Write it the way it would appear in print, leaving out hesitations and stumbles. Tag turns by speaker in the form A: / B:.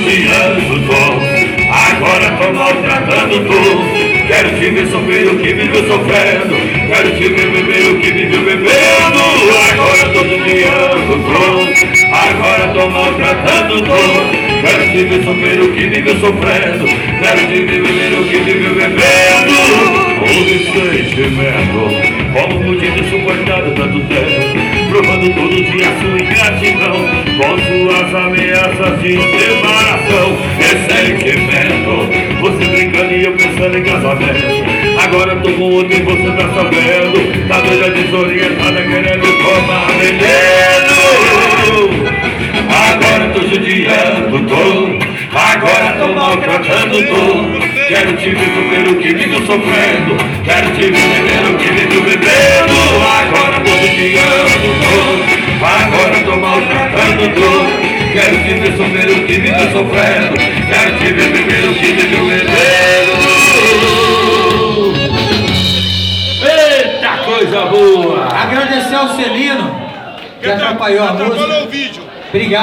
A: judiando tô, agora tô maltratando tu. Quero te ver sofrer o que viveu sofrendo, quero te ver beber o que viveu bebendo. Agora tô judiando tô, agora tô maltratando tô. Quero te ver sofrer o que viveu sofrendo, quero te ver beber o que viveu bebendo. O sentimento, como pude ter suportado tanto tempo, provando todo dia sua ingratidão, com suas ameaças de separação. Ressentimento, você brincando e eu pensando em casamento. Agora tô com outro e você tá sabendo, tá doida desorientada querendo tomar veneno. Agora tô judiando tô, agora tô maltratando tô. Quero te ver sofrer o que vivo sofrendo, quero te ver beber o que vivo bebendo. Agora tô judiando tô, agora tô maltratando tô. Quero te ver sofrer o que vivo sofrendo, quero te ver beber o que vivo bebendo. Eita coisa boa!
B: Agradecer ao Celino que atrapalhou a música.
C: O vídeo.
B: Obrigado.